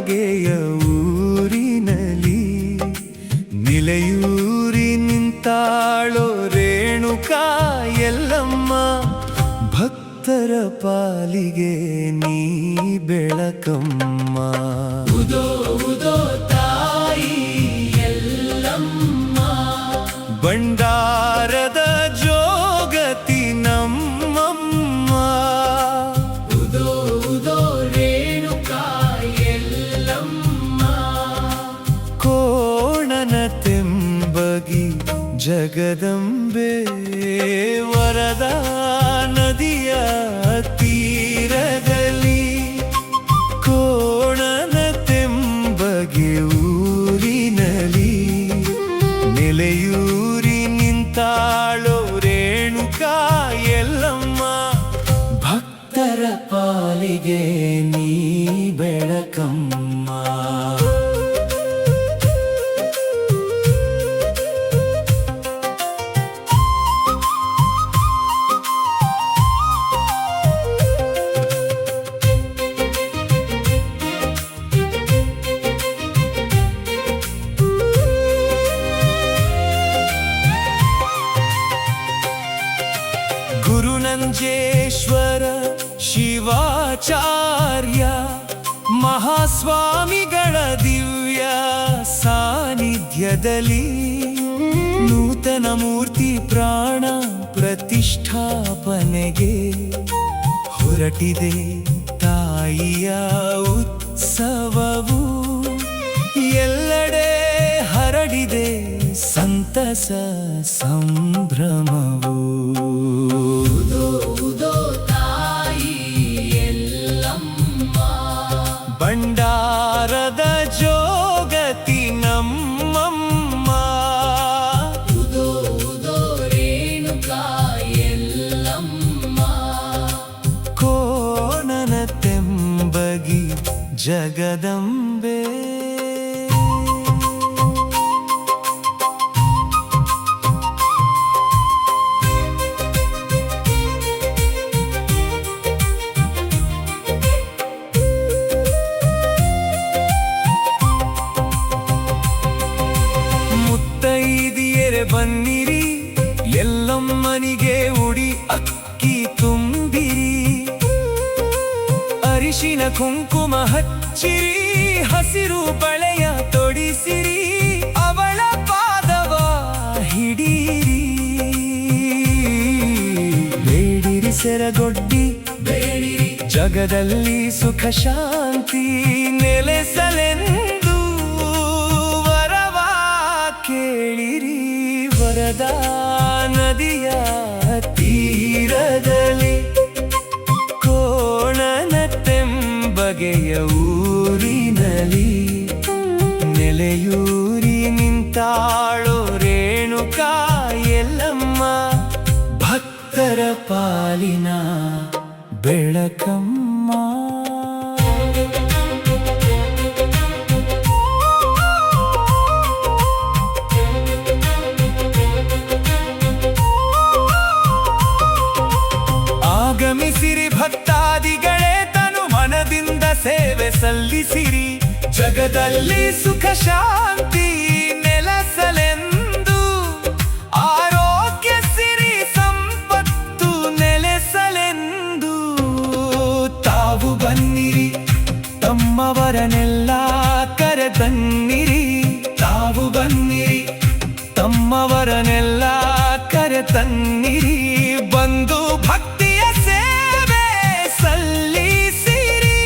ಬಗೆಯ ಊರಿನಲಿ ನಿಲೆಯೂರಿ ನಿಂತಾಳೋ ರೇಣುಕಾ ಎಲ್ಲಮ್ಮ. ಭಕ್ತರ ಪಾಲಿಗೆ ನೀ ಬೆಳಕಮ್ಮ. ಉದೋ ಉದೋ ತಾಯಿ ಎಲ್ಲಮ್ಮ, ಭಂಡಾರದ ಜೋಗತಿ ನಮ್ಮಮ್ಮ. ಉದೋ ಉದೋ ರೇಣುಕಾ ಎಲ್ಲಮ್ಮ. ಕೋಣನ ತೆಂಬಗಿ ಜಗದಂಬೆ ವರದಾ ನದಿಯ ತೀರದಲ್ಲಿ. ಕೋಣನ ತೆಂಬಗೆ ಊರಿನಲಿ ನೆಲೆಯೂರಿ ನಿಂತಾಳೋ ರೇಣುಕಾ ಎಲ್ಲಮ್ಮ. ಭಕ್ತರ ಪಾಲಿಗೆ ನೀ ಬೆಳಕಮ್ಮ. ಗುರುನಂಜೇಶ್ವರ ಶಿವಾಚಾರ್ಯ ಮಹಾಸ್ವಾಮಿಗಳ ದಿವ್ಯ ಸಾನ್ನಿಧ್ಯದಲ್ಲಿ ನೂತನ ಮೂರ್ತಿ ಪ್ರಾಣ ಪ್ರತಿಷ್ಠಾಪನೆಗೆ ಹೊರಟಿದೆ ತಾಯಿಯ ಉತ್ಸವವು. ಎಲ್ಲೆಡೆ ಹರಡಿದೆ ಸಂತಸ ಸಂಭ್ರಮವು. ಉದೋ ಉದೋ ತಾಯಿ ಎಲ್ಲಮ್ಮ, ಭಂಡಾರದ ಜೋಗತಿ ನಮ್ಮಮ್ಮ. ಉದೋ ಉದೋ ರೇಣುಕಾ ಎಲ್ಲಮ್ಮ. ಕೋಣನ ತೆಂಬಗಿ ಜಗದಂಬೆ. ಮುತ್ತೈದಿಯರೆ ಬನ್ನಿರಿ, ಎಲ್ಲಮ್ಮನಿಗೆ ಉಡಿ ಅಕ್ಕಿ ತುಂಬಿರಿ. ಅರಿಶಿನ ಕುಂಕುಮ ಹಚ್ಚಿರಿ, ಹಸಿರು ಬಳೆಯ ತೊಡಿಸಿರಿ. ಅವಳ ಪಾದವ ಹಿಡೀರಿ, ಬೇಡಿರಿ ಸೆರಗೊಡ್ಡಿ ಬೇಡಿರಿ, ಜಗದಲ್ಲಿ ಸುಖ ಶಾಂತಿ ನೆಲೆಸಲೆಂದು ವರವ ಕೇಳಿರಿ. ವರದಾ ನದಿಯ ತೀರದಲ್ಲಿ ಕೋಣನ ತೆಂಬಗೆಯ ಊರಿನಲಿ ನೆಲೆಯೂರಿ ನಿಂತಾಳೋ ರೇಣುಕಾ ಎಲ್ಲಮ್ಮ. ಭಕ್ತರ ಪಾಲಿನ ಬೆಳಕಮ್ಮ. ಆಗಮಿಸಿರಿ ಭಕ್ತಾದಿಗಳೇ, ತನು ಮನದಿಂದ ಸೇವೆ ಸಲ್ಲಿಸಿರಿ. ಜಗದಲ್ಲಿ ಸುಖ ಶಾಂತಿ ನೆಲೆಸಲೆಂದು, ಆರೋಗ್ಯ ಸಿರಿ ಸಂಪತ್ತು ನೆಲೆಸಲೆಂದು. ತಾವು ಬನ್ನಿರಿ, ತಮ್ಮವರನ್ನೆಲ್ಲ ಕರೆತನ್ನಿರಿ. ತಾವು ಬನ್ನಿರಿ, ತಮ್ಮವರನ್ನೆಲ್ಲ ಕರೆತನ್ನಿರಿ. ಬಂದು ಭಕ್ತಿಯ ಸೇವೆ ಸಲ್ಲಿಸಿರಿ.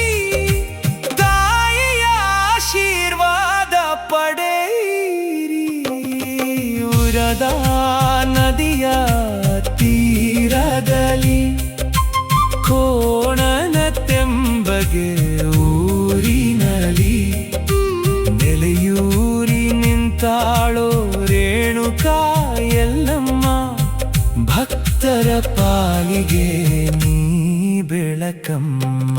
ತಾಯಿಯ ಆಶೀರ್ವಾದ ಪಡೆಯಿರಿ. ವರದಾ ನದಿಯ ತೀರದಲ್ಲಿ ಕೋಣನ ತೆಂಬಗೆ ಊರಿನಲಿ ನೆಲೆಯೂರಿ ನಿಂತಾಳೋ ರೇಣುಕಾ ಎಲ್ಲಮ್ಮ. ಭಕ್ತರ ಪಾಲಿಗೆ ನೀ ಬೆಳಕಮ್ಮ.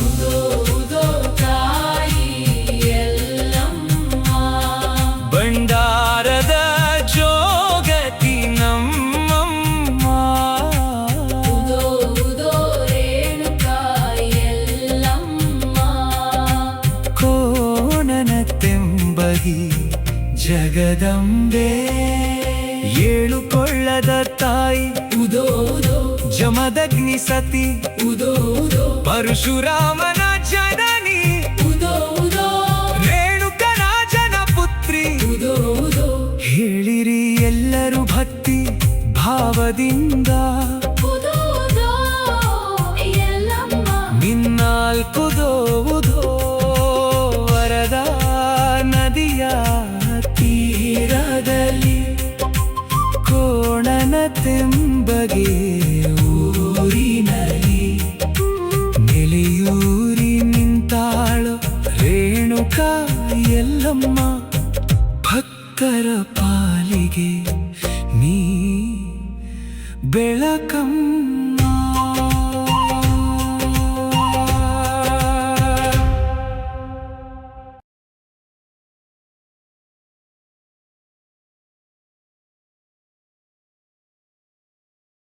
ಉದೋ ಉದೋ ತಾಯಿ ಎಲ್ಲಮ್ಮ, ಭಂಡಾರದ ಜೋಗತಿ ನಮ್ಮಮ್ಮ. ಉದೋ ಉದೋ ರೇಣುಕಾ ಎಲ್ಲಮ್ಮ. ಜಗದಂಬೆ ಏಳುಕೊಳ್ಳದ ತಾಯಿ ಉದೋ ಉದೋ ಜಮದಗ್ನಿ ಸತಿ ಉದೋ ಉದೋ ಪರಶುರಾಮನ ಜನನಿ ಉದೋ ಉದೋ ರೇಣುಕರಾಜನ ಪುತ್ರಿ ಉದೋ ಉದೋ ಹೇಳಿರಿ ಎಲ್ಲರೂ ಭಕ್ತಿ ಭಾವದಿಂದ ಉದೋ ಉದೋ ಎಲ್ಲಮ್ಮ ನಿನ್ನಾಲ್ಕುದೋ ಉದೋ ವರದ ನದಿಯ ತೀರದಲ್ಲಿ ಕೋಣನ ತೆಂಬಗೆ ಊರಿನಲ್ಲಿ ನೆಲೆಯೂರಿ ನಿಂತಾಳು ರೇಣುಕಾ ಎಲ್ಲಮ್ಮ ಭಕ್ತರ ಪಾಲಿಗೆ ನೀ ಬೆಳಕಮ್ಮ.